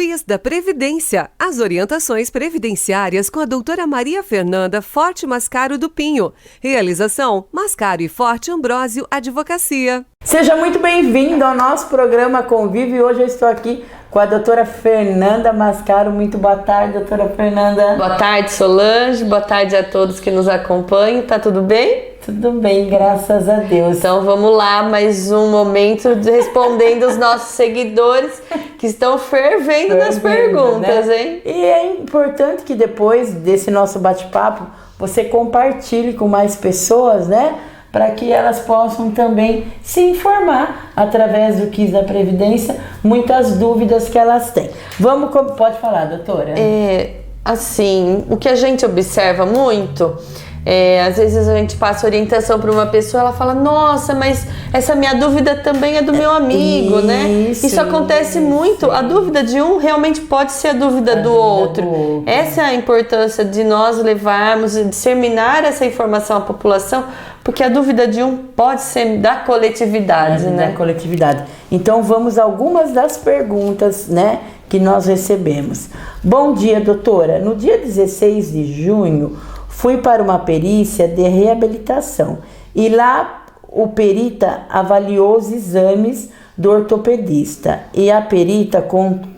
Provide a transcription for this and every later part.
Quiz da Previdência. As orientações previdenciárias com a doutora Maria Fernanda Forte Mascaro do Pinho. Realização: Mascaro e Forte Ambrósio Advocacia. Seja muito bem-vindo ao nosso programa Convívio. E hoje eu estou aqui com a doutora Fernanda Mascaro. Muito boa tarde, doutora Fernanda. Boa tarde, Solange. Boa tarde a todos que nos acompanham. Tá tudo bem? Tudo bem, graças a Deus. Então vamos lá, mais um momento de respondendo os nossos seguidores que estão fervendo nas perguntas, né? Hein? E é importante que depois desse nosso bate-papo você compartilhe com mais pessoas, né? Para que elas possam também se informar através do Quiz da Previdência, muitas dúvidas que elas têm. Pode falar, doutora? Assim, o que a gente observa muito, às vezes a gente passa orientação para uma pessoa, ela fala, nossa, mas essa minha dúvida também é do meu amigo, né? Isso acontece muito. A dúvida de um realmente pode ser a dúvida do outro. Essa é a importância de nós levarmos e disseminar essa informação à população, porque a dúvida de um pode ser da coletividade, né? Da coletividade. Então vamos a algumas das perguntas, né, que nós recebemos. Bom dia, doutora. No dia 16 de junho, fui para uma perícia de reabilitação e lá o perita avaliou os exames do ortopedista e a perita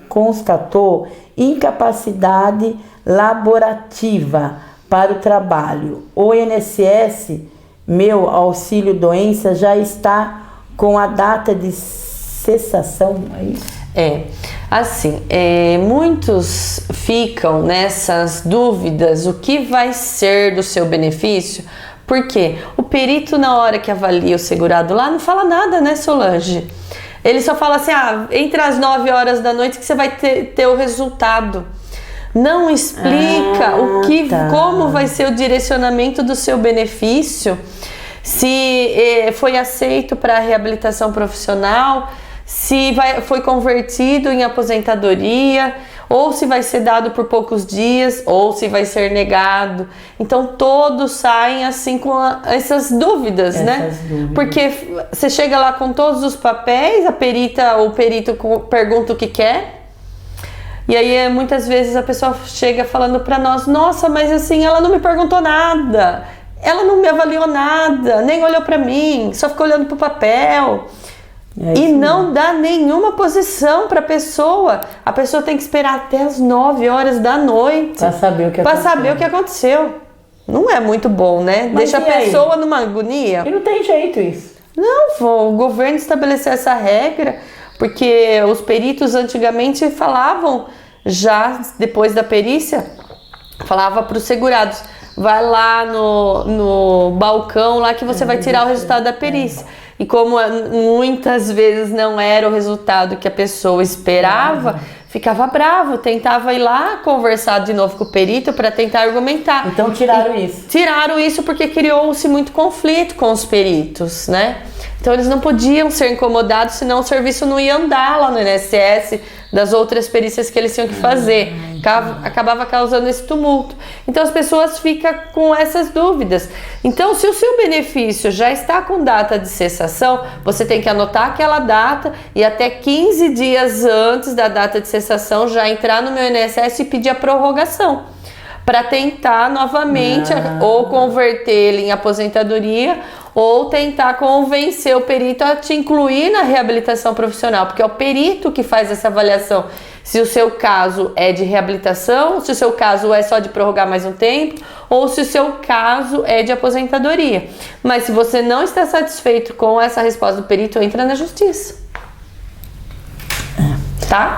constatou incapacidade laborativa para o trabalho. O INSS, meu auxílio doença, já está com a data de cessação, é isso? Muitos ficam nessas dúvidas, o que vai ser do seu benefício, porque o perito, na hora que avalia o segurado lá, não fala nada, né, Solange? Ele só fala assim, entre as 9 horas da noite que você vai ter o resultado. Não explica como vai ser o direcionamento do seu benefício, se foi aceito para a reabilitação profissional, se foi convertido em aposentadoria, ou se vai ser dado por poucos dias, ou se vai ser negado. Então todos saem assim com essas dúvidas, né? Porque você chega lá com todos os papéis, o perito pergunta o que quer, e aí muitas vezes a pessoa chega falando para nós, nossa, mas assim, ela não me perguntou nada, ela não me avaliou nada, nem olhou para mim, só ficou olhando pro papel. E não dá nenhuma posição para a pessoa tem que esperar até as 9 horas da noite para saber o que aconteceu. Não é muito bom, né? Mas deixa a pessoa numa agonia. E não tem jeito isso. Não, o governo estabeleceu essa regra, porque os peritos antigamente falavam, já depois da perícia, falava para os segurados, vai lá no balcão lá que você vai tirar o resultado da perícia. E como muitas vezes não era o resultado que a pessoa esperava, ficava bravo, tentava ir lá conversar de novo com o perito para tentar argumentar. Então tiraram isso. Tiraram isso porque criou-se muito conflito com os peritos, né? Então eles não podiam ser incomodados, senão o serviço não ia andar lá no INSS, das outras perícias que eles tinham que fazer. Acabava causando esse tumulto. Então as pessoas ficam com essas dúvidas. Então, se o seu benefício já está com data de cessação, você tem que anotar aquela data e até 15 dias antes da data de cessação já entrar no meu INSS e pedir a prorrogação, para tentar novamente ou converter ele em aposentadoria ou tentar convencer o perito a te incluir na reabilitação profissional, porque é o perito que faz essa avaliação. Se o seu caso é de reabilitação, se o seu caso é só de prorrogar mais um tempo, ou se o seu caso é de aposentadoria. Mas se você não está satisfeito com essa resposta do perito, entra na justiça. Tá?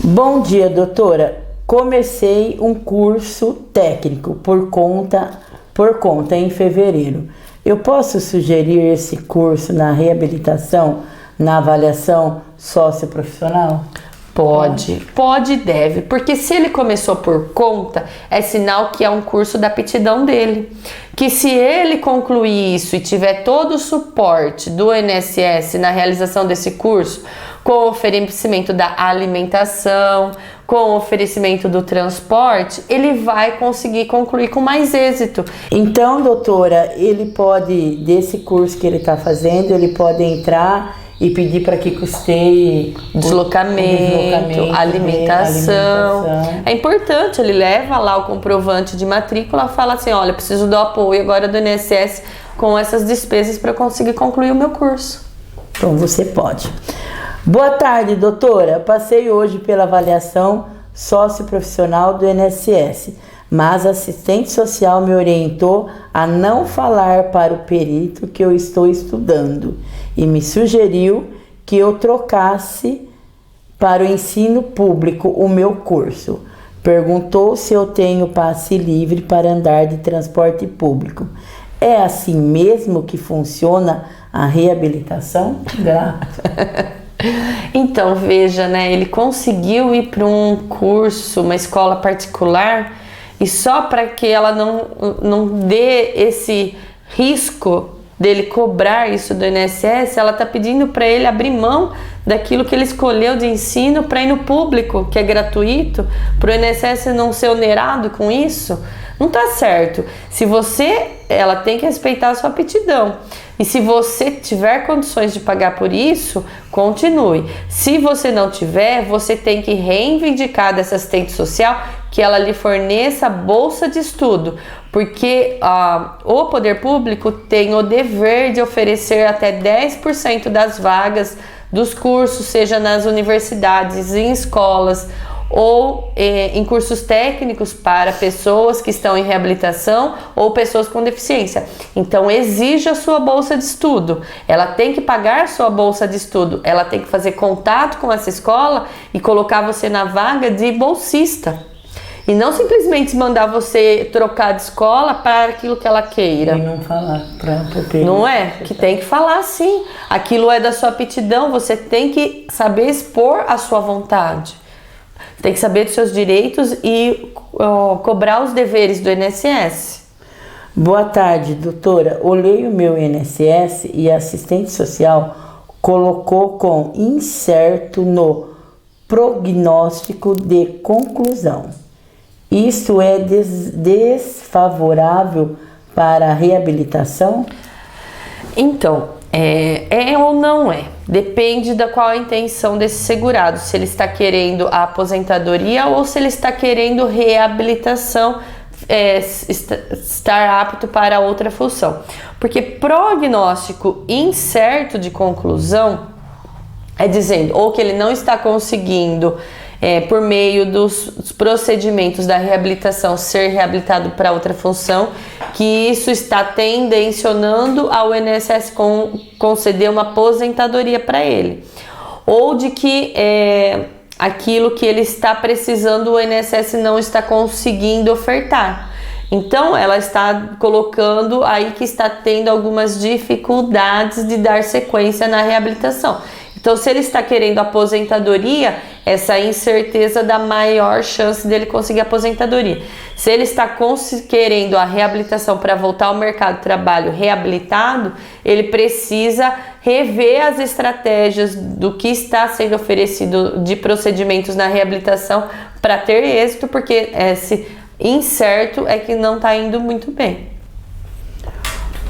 Bom dia, doutora. Comecei um curso técnico por conta em fevereiro. Eu posso sugerir esse curso na reabilitação, na avaliação socioprofissional? Pode e deve, porque se ele começou por conta, é sinal que é um curso da aptidão dele. Que se ele concluir isso e tiver todo o suporte do INSS na realização desse curso, com o oferecimento da alimentação, com o oferecimento do transporte, ele vai conseguir concluir com mais êxito. Então, doutora, ele pode, desse curso que ele está fazendo, ele pode entrar e pedir para que custeie deslocamento, alimentação. É importante, ele leva lá o comprovante de matrícula, fala assim, olha, preciso do apoio agora do INSS com essas despesas para conseguir concluir o meu curso. Então você pode. Boa tarde, doutora. Passei hoje pela avaliação socioprofissional do INSS, mas a assistente social me orientou a não falar para o perito que eu estou estudando e me sugeriu que eu trocasse para o ensino público o meu curso. Perguntou se eu tenho passe livre para andar de transporte público. É assim mesmo que funciona a reabilitação? Grato. Então, veja, né? Ele conseguiu ir para um curso, uma escola particular, e só para que ela não dê esse risco dele cobrar isso do INSS, ela está pedindo para ele abrir mão daquilo que ele escolheu de ensino para ir no público, que é gratuito, para o INSS não ser onerado com isso. Não tá certo. Ela tem que respeitar a sua aptidão. E se você tiver condições de pagar por isso, continue. Se você não tiver, você tem que reivindicar dessa assistente social que ela lhe forneça bolsa de estudo, porque o poder público tem o dever de oferecer até 10% das vagas dos cursos, seja nas universidades, em escolas, ou em cursos técnicos para pessoas que estão em reabilitação ou pessoas com deficiência. Então exija a sua bolsa de estudo, ela tem que pagar a sua bolsa de estudo, ela tem que fazer contato com essa escola e colocar você na vaga de bolsista. E não simplesmente mandar você trocar de escola para aquilo que ela queira. E não falar para o Não é? Que tem que falar sim. Aquilo é da sua aptidão, você tem que saber expor a sua vontade. Tem que saber dos seus direitos e cobrar os deveres do INSS. Boa tarde, doutora. Olhei o meu INSS e a assistente social colocou com incerto no prognóstico de conclusão. Isso é desfavorável para a reabilitação? Então, é ou não é? Depende da qual a intenção desse segurado, se ele está querendo a aposentadoria ou se ele está querendo reabilitação, estar apto para outra função. Porque prognóstico incerto de conclusão é dizendo ou que ele não está conseguindo, por meio dos procedimentos da reabilitação, ser reabilitado para outra função, que isso está tendencionando ao INSS conceder uma aposentadoria para ele, ou de que aquilo que ele está precisando o INSS não está conseguindo ofertar. Então ela está colocando aí que está tendo algumas dificuldades de dar sequência na reabilitação. Então, se ele está querendo aposentadoria, essa incerteza dá maior chance dele conseguir aposentadoria. Se ele está querendo a reabilitação para voltar ao mercado de trabalho reabilitado, ele precisa rever as estratégias do que está sendo oferecido de procedimentos na reabilitação para ter êxito, porque esse incerto é que não está indo muito bem.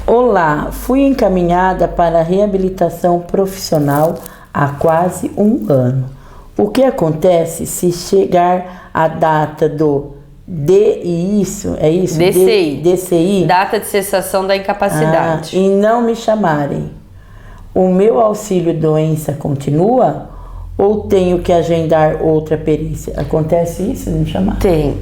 Olá, fui encaminhada para a reabilitação profissional há quase um ano. O que acontece se chegar a data do DCI, data de cessação da incapacidade, e não me chamarem? O meu auxílio doença continua ou tenho que agendar outra perícia? Acontece isso de me chamar? Tem,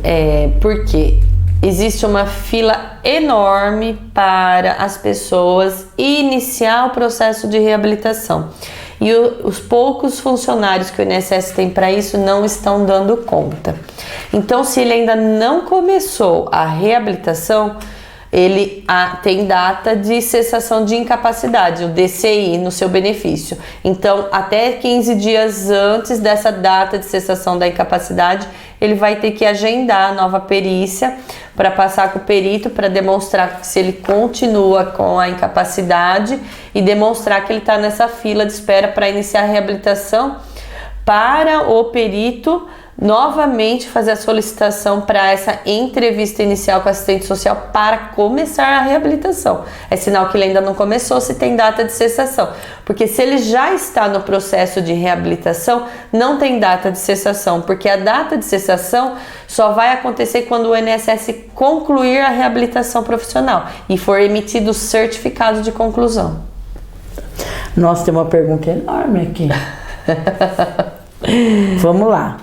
porque existe uma fila enorme para as pessoas iniciar o processo de reabilitação. E os poucos funcionários que o INSS tem para isso não estão dando conta. Então, se ele ainda não começou a reabilitação, ele tem data de cessação de incapacidade, o DCI, no seu benefício. Então, até 15 dias antes dessa data de cessação da incapacidade, ele vai ter que agendar a nova perícia para passar com o perito, para demonstrar se ele continua com a incapacidade e demonstrar que ele está nessa fila de espera para iniciar a reabilitação, para o perito novamente fazer a solicitação para essa entrevista inicial com a assistente social para começar a reabilitação. É sinal que ele ainda não começou, se tem data de cessação. Porque se ele já está no processo de reabilitação, não tem data de cessação, porque a data de cessação só vai acontecer quando o INSS concluir a reabilitação profissional e for emitido o certificado de conclusão. Nossa, tem uma pergunta enorme aqui. Vamos lá.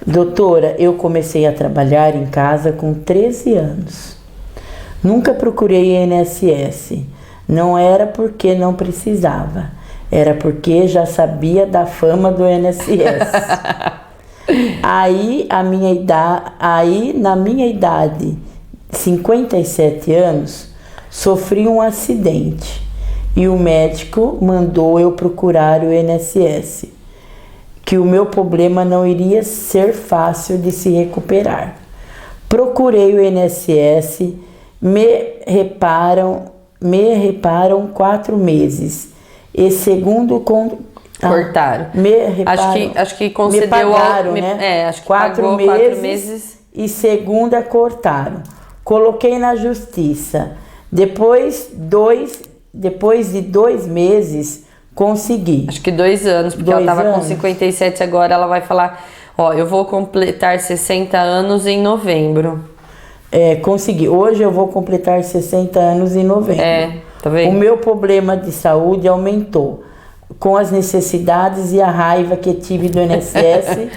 Doutora, eu comecei a trabalhar em casa com 13 anos. Nunca procurei INSS. Não era porque não precisava. Era porque já sabia da fama do INSS. Aí, na minha idade, 57 anos, sofri um acidente. E o médico mandou eu procurar o INSS. Que o meu problema não iria ser fácil de se recuperar. Procurei o INSS, me reparam 4 meses. E segundo cortaram. Acho que concedeu, me pagaram, né? Acho que 4 meses. E segunda cortaram. Coloquei na justiça. Depois de 2 meses consegui. Acho que 2 anos, porque ela estava com 57 agora, ela vai falar, ó, eu vou completar 60 anos em novembro. Consegui. Hoje eu vou completar 60 anos em novembro. Tá vendo? O meu problema de saúde aumentou com as necessidades e a raiva que tive do INSS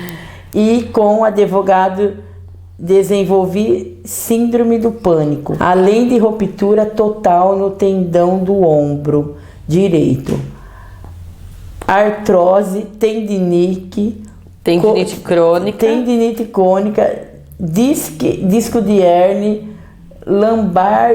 e com o advogado desenvolvi síndrome do pânico, além de ruptura total no tendão do ombro direito. Artrose, tendinite crônica, disco de hérnia, lombar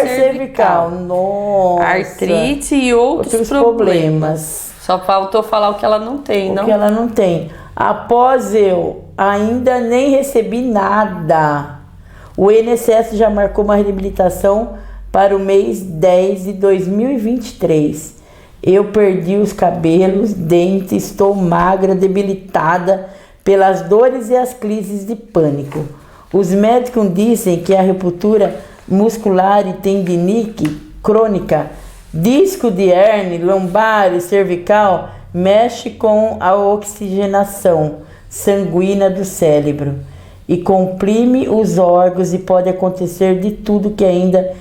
cervical. Nossa. Artrite e outros problemas. Só faltou falar o que ela não tem, não? O que ela não tem. Após eu ainda nem recebi nada. O INSS já marcou uma reabilitação para o mês 10 de 2023. Eu perdi os cabelos, dentes, estou magra, debilitada pelas dores e as crises de pânico. Os médicos dizem que a ruptura muscular e tendinite crônica, disco de hérnia, lombar e cervical mexe com a oxigenação sanguínea do cérebro e comprime os órgãos e pode acontecer de tudo que ainda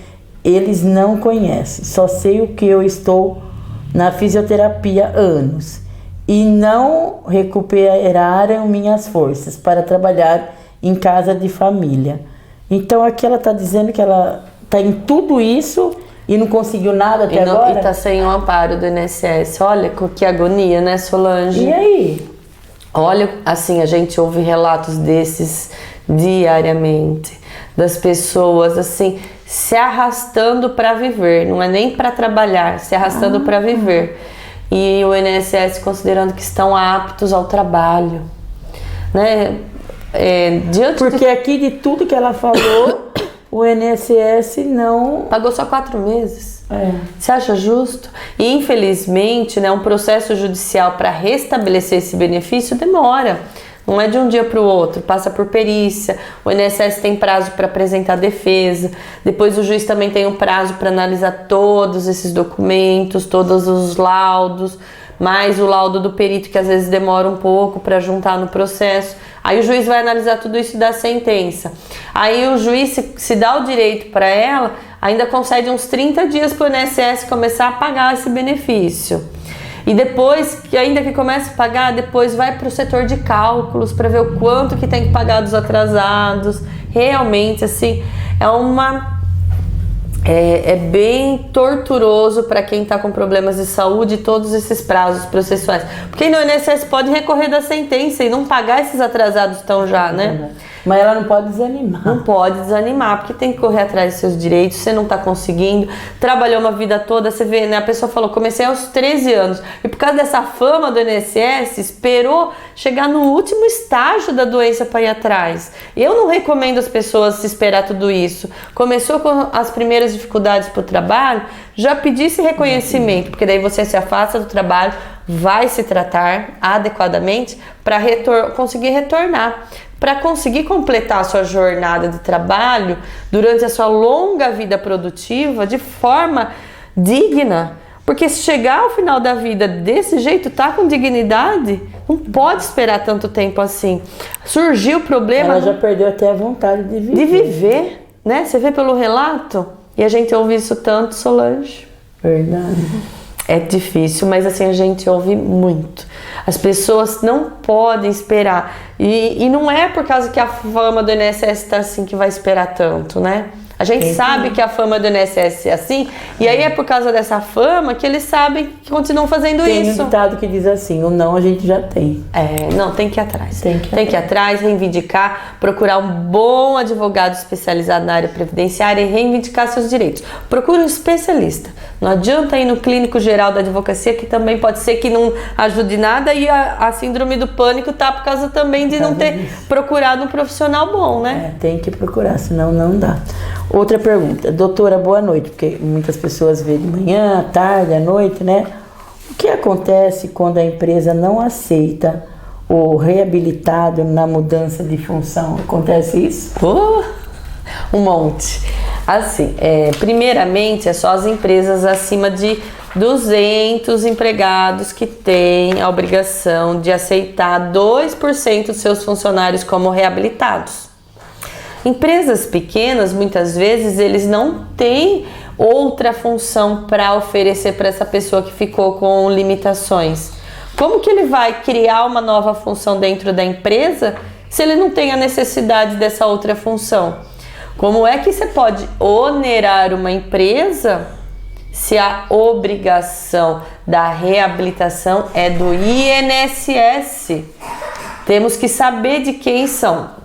eles não conhecem. Só sei o que eu estou na fisioterapia há anos e não recuperaram minhas forças para trabalhar em casa de família. Então aqui ela está dizendo que ela está em tudo isso e não conseguiu nada até agora? E está sem o amparo do INSS. Olha que agonia, né, Solange? E aí? Olha, assim, a gente ouve relatos desses diariamente, das pessoas, assim, se arrastando para viver, não é nem para trabalhar, se arrastando para viver. E o INSS considerando que estão aptos ao trabalho, né? Porque aqui de tudo que ela falou, o INSS não... Pagou só 4 meses. Você acha justo? E infelizmente, né, um processo judicial para restabelecer esse benefício demora. Não é de um dia para o outro, passa por perícia, o INSS tem prazo para apresentar defesa, depois o juiz também tem um prazo para analisar todos esses documentos, todos os laudos, mais o laudo do perito que às vezes demora um pouco para juntar no processo. Aí o juiz vai analisar tudo isso e dá sentença. Aí o juiz, se dá o direito para ela, ainda concede uns 30 dias para o INSS começar a pagar esse benefício. E depois, ainda que comece a pagar, depois vai para o setor de cálculos para ver o quanto que tem que pagar dos atrasados. Realmente, assim, é bem torturoso para quem está com problemas de saúde todos esses prazos processuais. Porque no INSS pode recorrer da sentença e não pagar esses atrasados tão já, né? Mas ela não pode desanimar. Não pode desanimar, porque tem que correr atrás dos seus direitos, você não está conseguindo, trabalhou uma vida toda, você vê, né? A pessoa falou, comecei aos 13 anos, e por causa dessa fama do INSS, esperou chegar no último estágio da doença para ir atrás. Eu não recomendo as pessoas se esperar tudo isso. Começou com as primeiras dificuldades para o trabalho, já pedir esse reconhecimento, porque daí você se afasta do trabalho, vai se tratar adequadamente para conseguir retornar, para conseguir completar a sua jornada de trabalho durante a sua longa vida produtiva de forma digna. Porque se chegar ao final da vida desse jeito, tá com dignidade, não pode esperar tanto tempo assim. Surgiu o problema... Ela já perdeu até a vontade de viver. De viver, né? Você vê pelo relato? E a gente ouve isso tanto, Solange. Verdade. É difícil, mas assim, a gente ouve muito. As pessoas não podem esperar. E não é por causa que a fama do INSS está assim que vai esperar tanto, né? A gente sabe que a fama do INSS é assim, e aí é por causa dessa fama que eles sabem que continuam fazendo isso. Tem um ditado que diz assim, o não a gente já tem. Não, tem que ir atrás. Tem que ir atrás, reivindicar, procurar um bom advogado especializado na área previdenciária e reivindicar seus direitos. Procure um especialista. Não adianta ir no clínico geral da advocacia, que também pode ser que não ajude nada, e a síndrome do pânico tá por causa também de não ter procurado um profissional bom, né? Tem que procurar, senão não dá. Outra pergunta, doutora, boa noite, porque muitas pessoas vê de manhã, à tarde, à noite, né? O que acontece quando a empresa não aceita o reabilitado na mudança de função? Acontece isso? Um monte. Assim, primeiramente, é só as empresas acima de 200 empregados que têm a obrigação de aceitar 2% dos seus funcionários como reabilitados. Empresas pequenas, muitas vezes, eles não têm outra função para oferecer para essa pessoa que ficou com limitações. Como que ele vai criar uma nova função dentro da empresa se ele não tem a necessidade dessa outra função? Como é que você pode onerar uma empresa se a obrigação da reabilitação é do INSS? Temos que saber de quem são.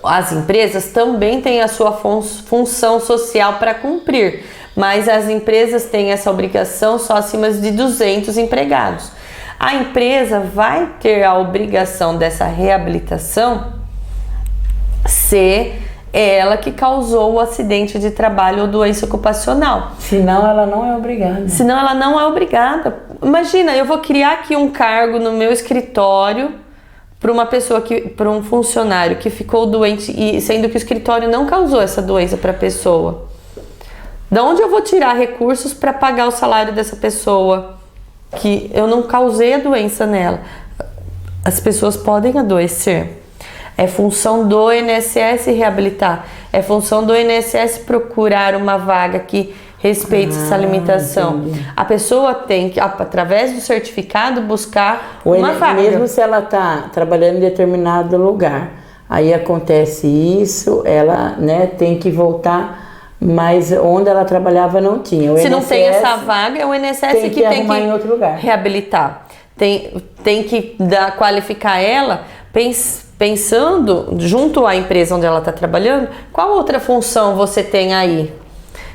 As empresas também têm a sua função social para cumprir, mas as empresas têm essa obrigação só acima de 200 empregados. A empresa vai ter a obrigação dessa reabilitação se ela que causou o acidente de trabalho ou doença ocupacional. Senão ela não é obrigada. Senão ela não é obrigada. Imagina, eu vou criar aqui um cargo no meu escritório para uma pessoa para um funcionário que ficou doente, e sendo que o escritório não causou essa doença para a pessoa. Da onde eu vou tirar recursos para pagar o salário dessa pessoa que eu não causei a doença nela? As pessoas podem adoecer. É função do INSS reabilitar. É função do INSS procurar uma vaga que respeite essa limitação. Entendi. A pessoa tem que, através do certificado, buscar uma vaga. Mesmo se ela está trabalhando em determinado lugar, aí acontece isso, ela, né, tem que voltar, mas onde ela trabalhava não tinha. Se não tem essa vaga, é o INSS que tem que em outro lugar. Reabilitar. Tem que qualificar ela pensando, junto à empresa onde ela está trabalhando, qual outra função você tem aí?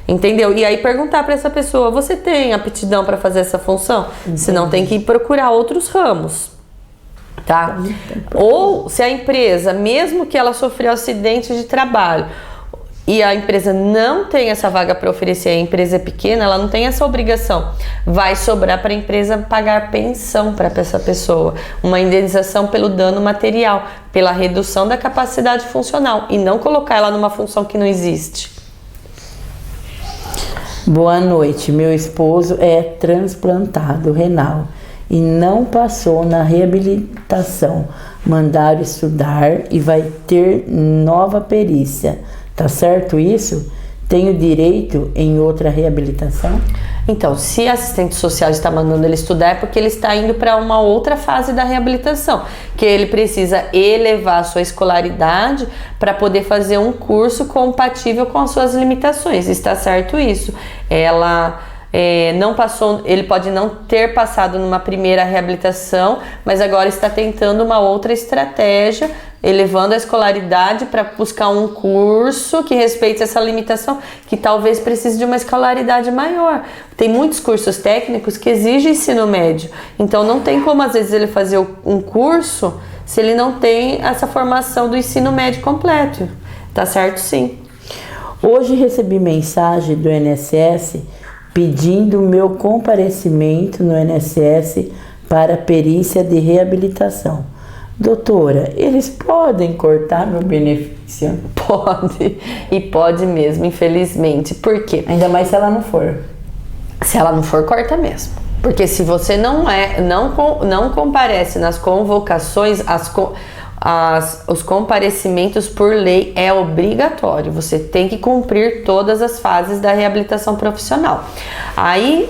Entendeu? E aí perguntar para essa pessoa, você tem aptidão para fazer essa função? Senão tem que procurar outros ramos, tá? Ou se a empresa, mesmo que ela sofreu acidente de trabalho e a empresa não tem essa vaga para oferecer, a empresa é pequena, ela não tem essa obrigação, vai sobrar para a empresa pagar pensão para essa pessoa, uma indenização pelo dano material, pela redução da capacidade funcional, e não colocar ela numa função que não existe. Boa noite, meu esposo é transplantado renal e não passou na reabilitação. Mandaram estudar e vai ter nova perícia. Tá certo isso? Tenho direito em outra reabilitação? Então, se a assistente social está mandando ele estudar, é porque ele está indo para uma outra fase da reabilitação, que ele precisa elevar a sua escolaridade para poder fazer um curso compatível com as suas limitações. Está certo isso? Ela não passou, ele pode não ter passado numa primeira reabilitação, mas agora está tentando uma outra estratégia, elevando a escolaridade para buscar um curso que respeite essa limitação, que talvez precise de uma escolaridade maior. Tem muitos cursos técnicos que exigem ensino médio, então não tem como às vezes ele fazer um curso se ele não tem essa formação do ensino médio completo. Tá certo, sim. Hoje recebi mensagem do INSS pedindo meu comparecimento no INSS para perícia de reabilitação. Doutora, eles podem cortar meu benefício? Pode, e pode mesmo, infelizmente. Por quê? Ainda mais se ela não for. Se ela não for, corta mesmo. Porque se você não comparece nas convocações, os comparecimentos por lei é obrigatório. Você tem que cumprir todas as fases da reabilitação profissional. Aí,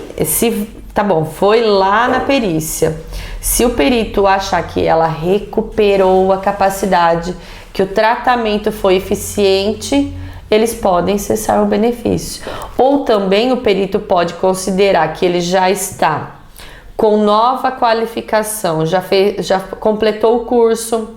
tá bom, foi lá na perícia. Se o perito achar que ela recuperou a capacidade, que o tratamento foi eficiente, eles podem cessar o benefício. Ou também o perito pode considerar que ele já está com nova qualificação, já completou o curso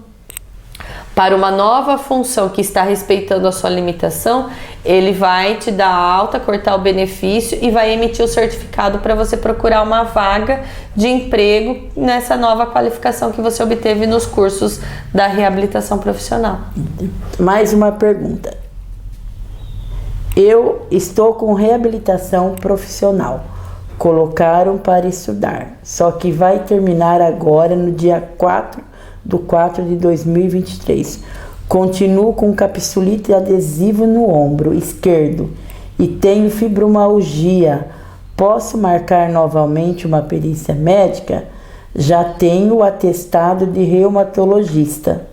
para uma nova função que está respeitando a sua limitação, ele vai te dar alta, cortar o benefício e vai emitir o certificado para você procurar uma vaga de emprego nessa nova qualificação que você obteve nos cursos da reabilitação profissional. Mais uma pergunta. Eu estou com reabilitação profissional. Colocaram para estudar, só que vai terminar agora no dia 4/4/2023. Continuo com capsulite adesivo no ombro esquerdo e tenho fibromialgia. Posso marcar novamente uma perícia médica? Já tenho o atestado de reumatologista.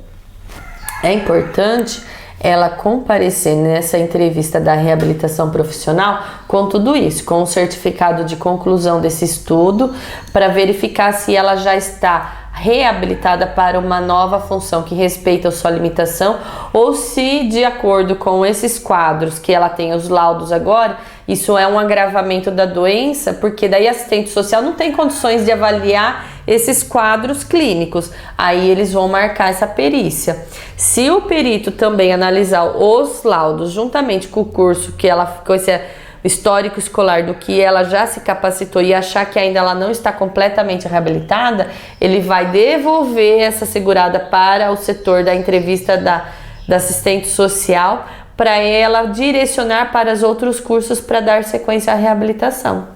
É importante ela comparecer nessa entrevista da reabilitação profissional com tudo isso, com o certificado de conclusão desse estudo, para verificar se ela já está reabilitada para uma nova função que respeita a sua limitação, ou se, de acordo com esses quadros que ela tem os laudos agora, isso é um agravamento da doença, porque daí a assistente social não tem condições de avaliar esses quadros clínicos. Aí eles vão marcar essa perícia. Se o perito também analisar os laudos juntamente com o curso que ela ficou, esse histórico escolar do que ela já se capacitou e achar que ainda ela não está completamente reabilitada, ele vai devolver essa segurada para o setor da entrevista da assistente social, para ela direcionar para os outros cursos para dar sequência à reabilitação.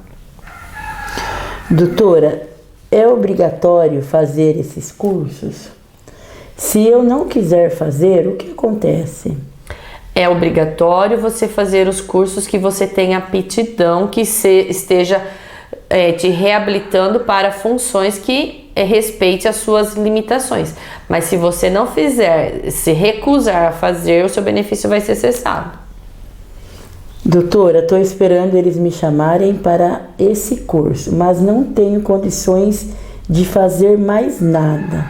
Doutora, é obrigatório fazer esses cursos? Se eu não quiser fazer, o que acontece? É obrigatório você fazer os cursos que você tem aptidão, que esteja te reabilitando para funções que respeite as suas limitações. Mas se você não fizer, se recusar a fazer, o seu benefício vai ser cessado. Doutora, estou esperando eles me chamarem para esse curso, mas não tenho condições de fazer mais nada.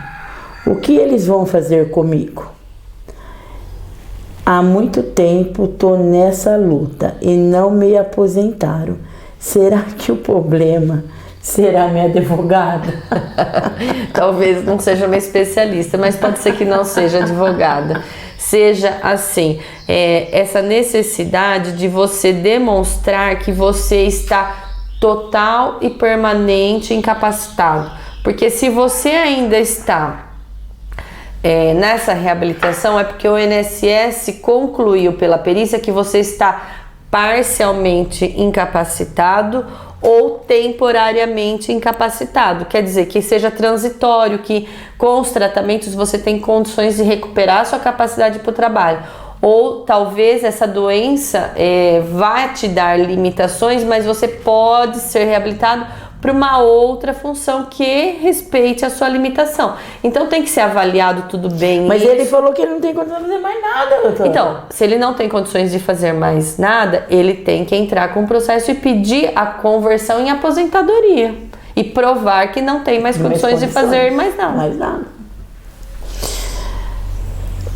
O que eles vão fazer comigo? Há muito tempo estou nessa luta e não me aposentaram. Será que o problema será minha advogada? Talvez não seja uma especialista, mas pode ser que não seja advogada. Seja assim, essa necessidade de você demonstrar que você está total e permanente incapacitado. Porque se você ainda está nessa reabilitação, é porque o INSS concluiu pela perícia que você está parcialmente incapacitado ou temporariamente incapacitado. Quer dizer, que seja transitório, que com os tratamentos você tem condições de recuperar a sua capacidade para o trabalho. Ou talvez essa doença vá te dar limitações, mas você pode ser reabilitado para uma outra função que respeite a sua limitação. Então tem que ser avaliado tudo bem. Mas ele falou que ele não tem condições de fazer mais nada, doutora. Então, se ele não tem condições de fazer mais nada, ele tem que entrar com o processo e pedir a conversão em aposentadoria e provar que não tem mais condições de fazer mais nada. Mais nada.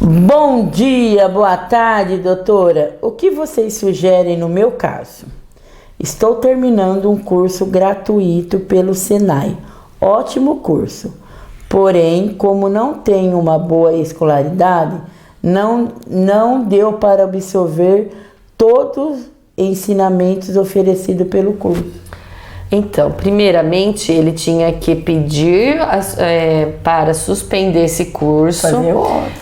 Bom dia, boa tarde, doutora. O que vocês sugerem no meu caso? Estou terminando um curso gratuito pelo Senai. Ótimo curso. Porém, como não tenho uma boa escolaridade, não deu para absorver todos os ensinamentos oferecidos pelo curso. Então, primeiramente, ele tinha que pedir para suspender esse curso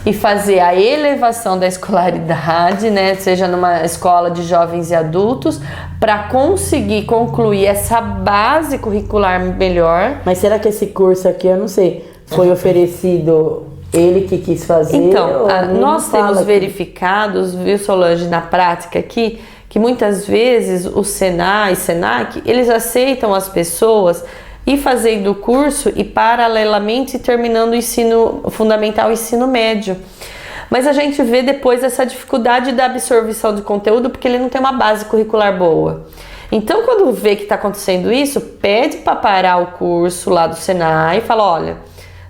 e fazer a elevação da escolaridade, né? Seja numa escola de jovens e adultos, para conseguir concluir essa base curricular melhor. Mas será que esse curso aqui, eu não sei, foi oferecido ele que quis fazer? Então, nós temos verificados, viu, Solange, na prática aqui, que muitas vezes o Senai, Senac, eles aceitam as pessoas ir fazendo o curso e paralelamente terminando o ensino fundamental e ensino médio. Mas a gente vê depois essa dificuldade da absorção de conteúdo porque ele não tem uma base curricular boa. Então, quando vê que está acontecendo isso, pede para parar o curso lá do Senai e fala, olha,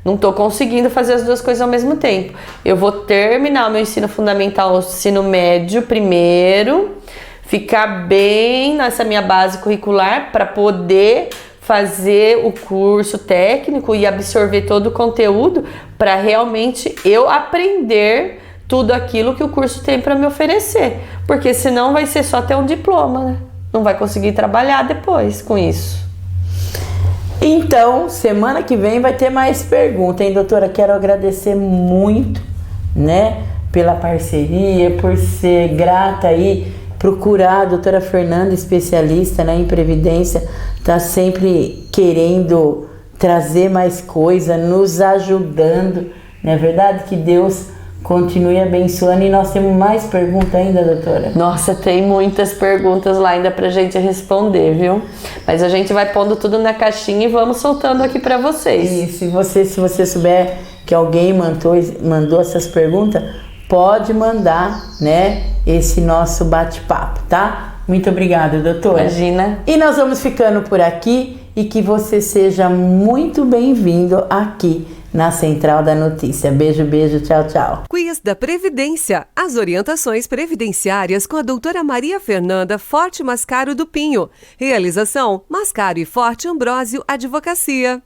não estou conseguindo fazer as duas coisas ao mesmo tempo. Eu vou terminar o meu ensino fundamental, o ensino médio primeiro, ficar bem nessa minha base curricular para poder fazer o curso técnico e absorver todo o conteúdo para realmente eu aprender tudo aquilo que o curso tem para me oferecer. Porque senão vai ser só ter um diploma, né? Não vai conseguir trabalhar depois com isso. Então, semana que vem vai ter mais perguntas, hein, doutora? Quero agradecer muito, né, pela parceria, por ser grata aí, procurar a doutora Fernanda, especialista, né, em Previdência, tá sempre querendo trazer mais coisa, nos ajudando, não é verdade? Que Deus continue abençoando. E nós temos mais perguntas ainda, doutora? Nossa, tem muitas perguntas lá ainda pra gente responder, viu? Mas a gente vai pondo tudo na caixinha e vamos soltando aqui pra vocês. E se você souber que alguém mandou essas perguntas, pode mandar, né, esse nosso bate-papo, tá? Muito obrigada, doutora. Imagina. E nós vamos ficando por aqui e que você seja muito bem-vindo aqui na Central da Notícia. Beijo, beijo, tchau, tchau. Quiz da Previdência. As orientações previdenciárias com a doutora Maria Fernanda Forte Mascaro do Pinho. Realização: Mascaro e Forte Ambrósio Advocacia.